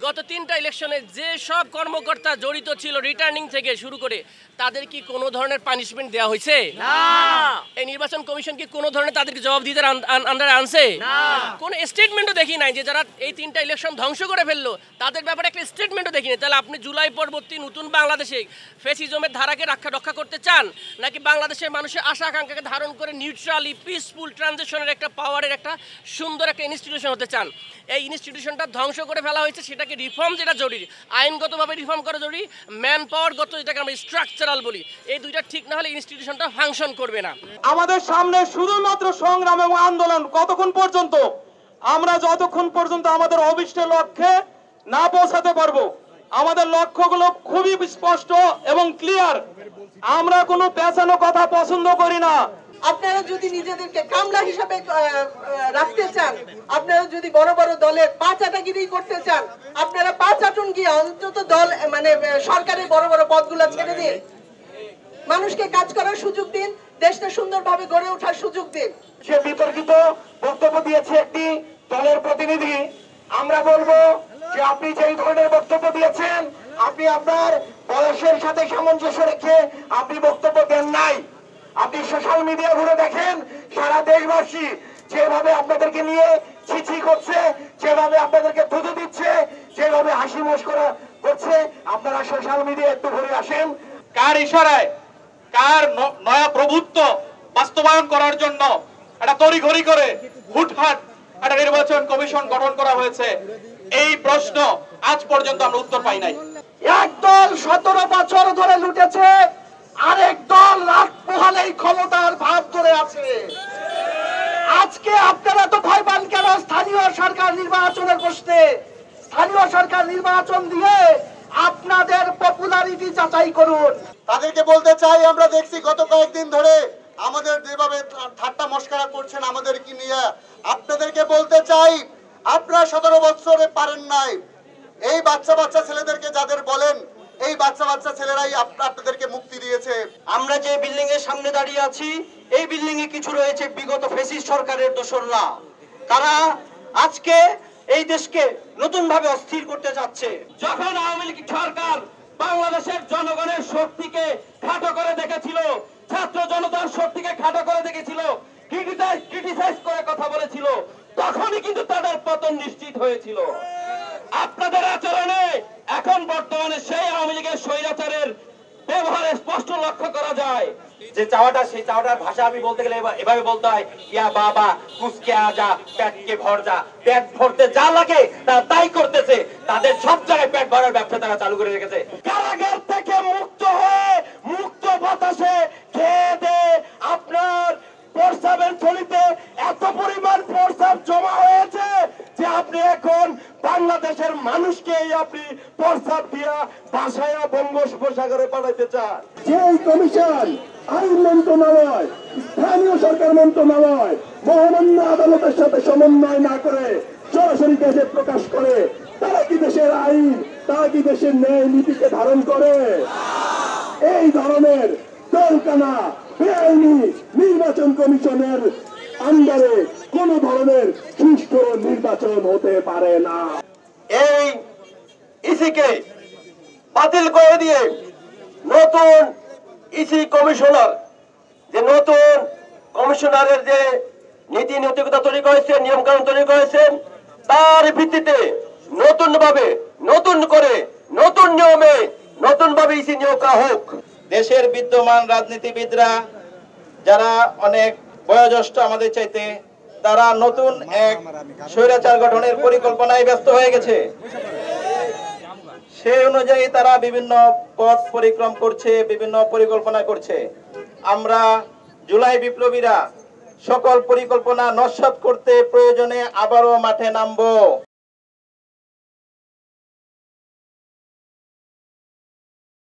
গত ৩টা ইলেকশনে যে সব কর্মকর্তা জড়িত ছিল রিটার্নিং থেকে শুরু করে তাদের কি কোনো ধরনের পানিশমেন্ট দেওয়া হয়েছে? না। এই নির্বাচন কমিশন কি কোনো ধরনের তাদেরকে জবাবদিহিতার আন্ডারে আনছে? না। কোনো স্টেটমেন্টও দেখি নাই যে যারা এই 3টা ইলেকশন ধ্বংস করে ফেললো তাদের ব্যাপারে একটা স্টেটমেন্টও দেখিনি। তাহলে আপনি জুলাই পরবর্তী নতুন বাংলাদেশে ফ্যাসিজমের ধারাকে রক্ষা করতে চান, নাকি বাংলাদেশের মানুষের আশা আকাঙ্ক্ষাকে ধারণ করে নিউট্রালি পিসফুল ট্রানজিশনের একটা পাওয়ারের একটা সুন্দর একটা ইনস্টিটিউশন হতে চান? এই ইনস্টিটিউশনটা ধ্বংস করে ফেলা হয়েছে, সেটাকে রিফর্ম যেটা জরুরি, আইনগতভাবে রিফর্ম করা জরুরি, ম্যান পাওয়ারগত যেটাকে আমরা স্ট্রাকচারাল বলি, এই দুইটা ঠিক না হলে ইনস্টিটিউশনটা ফাংশন করবে না। আমাদের সামনে শুধুমাত্র সংগ্রাম এবং আন্দোলন কতক্ষণ পর্যন্ত? আমরা যতক্ষণ পর্যন্ত আমাদের অভিষ্ট লক্ষ্যে না পৌঁছাতে পারবো। আমাদের লক্ষ্যগুলো খুবই স্পষ্ট এবং ক্লিয়ার। আমরা কোনো পেছানো কথা পছন্দ করি না। আপনারা যদি নিজেদেরকে কামলা হিসাবে রাখতে চান, আপনারা যদি বড় বড় দলের পাঁচাটাগিরি করতে চান, আপনারা পাঁচাটুন গিয়ে অন্তত দল মানে সরকারের বড় বড় পদগুলো ছেড়ে দিন, মানুষকে কাজ করার সুযোগ দিন, দেশটা সুন্দরভাবে গড়ে ওঠার সুযোগ দিন। সে বিতর্কিত বক্তব্য দিয়েছে একটি দলের প্রতিনিধি। আমরা বলবো যে আপনি যেই ধরনের বক্তব্য দিয়েছেন, আপনি আপনার বয়সের সাথে সামঞ্জস্য রেখে আপনি বক্তব্য দেন নাই। আপনি সোশ্যাল মিডিয়া ঘুরে দেখেন, সারা দেশবাসী যেভাবে আপনাদেরকে নিয়ে ছিছি করছে, যেভাবে আপনাদেরকে থুতু দিচ্ছে, যেভাবে হাসি মস্করা করছে, আপনারা সোশ্যাল মিডিয়া একটু ঘুরে আসেন। কার ইশারায় কার নয়া প্রভুত্ব বাস্তবায়ন করার জন্য একটা তড়িঘড়ি করে হুটহাট একটা নির্বাচন কমিশন গঠন করা হয়েছে, এই প্রশ্ন আজ পর্যন্ত আমরা উত্তর পাই নাই। একদল 17 বছর ধরে লুটেছে, আরেক দল রাত পোহালেই ক্ষমতার ভাব ধরে আছে। আজকে আপনারা তো ভয় পান কেন স্থানীয় সরকার নির্বাচনের প্রশ্নে? স্থানীয় সরকার নির্বাচন দিয়ে আপনাদের পপুলারিটি যাচাই করুন। তাদেরকে বলতে চাই, আমরা দেখছি গত কয়েকদিন ধরে আমাদের যেভাবে ঠাট্টা মস্করা করছেন আমাদের কি নিয়ে, আপনাদেরকে বলতে চাই, আপনারা 17 বছরে পারেন নাই। এই বাচ্চা ছেলেদেরকে যাদের বলেন, এই বাচ্চা ছেলেরাই আপনাদেরকে মুক্তি দিয়েছে। আমরা যে বিল্ডিং এর সামনে দাঁড়িয়ে আছি, এই বিল্ডিং এ কিছু রয়েছে বিগত ফ্যাসিস্ট সরকারের দোসররা। তারা আজকে এই দেশকে নতুন ভাবে অস্থির করতে যাচ্ছে। যখন আওয়ামী লীগ সরকার বাংলাদেশের জনগণের শক্তিকে খাটো করে দেখেছিল, ছাত্র জনতার শক্তিকে খাটো করে দেখেছিল, ক্রিটিসাইজ করে কথা বলেছিল, তখনই কিন্তু তাদের পতন নিশ্চিত হয়েছিল। আপনাদের আচরণে এখন বর্তমানে সেই আওয়ামী লীগের স্বৈরাচারের ব্যবহারে স্পষ্ট লক্ষ্য করা যায়। যে চাওয়াটা, সেই চাওয়াটার ভাষা আমি বলতে গেলে এভাবে বলতে হয়, ইয়া বাবা কুসকে আজা পেটকে ভর যা। পেট ভরতে যা লাগে তাই করতেছে। তাদের সব জায়গায় পেট ভরার ব্যবসা তারা চালু করে রেখেছে। কারাগার থেকে মুক্ত হয়ে মুক্ত বাতাসে খেয়ে দে আপনার প্রস্রাবের থলিতে এত পরিমাণ প্রস্রাব জমা হয়েছে যে আপনি এখন বাংলাদেশের মানুষকে আপনি প্রস্রাব দিয়া বাসায়া বঙ্গোপসাগরে পাঠাইতে চান। যেই কমিশন আইন মন্ত্রণালয়, স্থানীয় সরকার মন্ত্রণালয় মহামান্য আদালতের সাথে সমন্বয় না করে সরাসরি দেশে প্রকাশ করে, তারা কি দেশের আইন, তারা কি দেশের ন্যায় নীতিকে ধারণ করে? এই ধরনের দলকানা বেআইনি নির্বাচন কমিশনের আন্ডারে কোন ধরনের সুষ্ঠু নির্বাচন হতে পারে না। এই ইসিকে বাতিল করে দিয়ে নতুন ইসি কমিশনার, যে নতুন কমিশনারের যে নীতি নৈতিকতা তৈরি করেছে, নিয়ম কানুন তৈরি করেছেন, তার ভিত্তিতে নতুন ভাবে নতুন করে নতুন নিয়মে নতুন ভাবে ইসি নিয়োগ করা হোক। দেশের বিদ্যমান রাজনীতিবিদরা যারা অনেক বয়োজ্যেষ্ঠ আমাদের চাইতে, তারা নতুন এক স্বৈরাচার গঠনের পরিকল্পনায় ব্যস্ত হয়ে গেছে। সেই অনুযায়ী তারা বিভিন্ন পথ পরিক্রম করছে, বিভিন্ন পরিকল্পনা করছে। আমরা জুলাই বিপ্লবীরা সকল পরিকল্পনা নস্যাৎ করতে প্রয়োজনে আবারও মাঠে নামবো।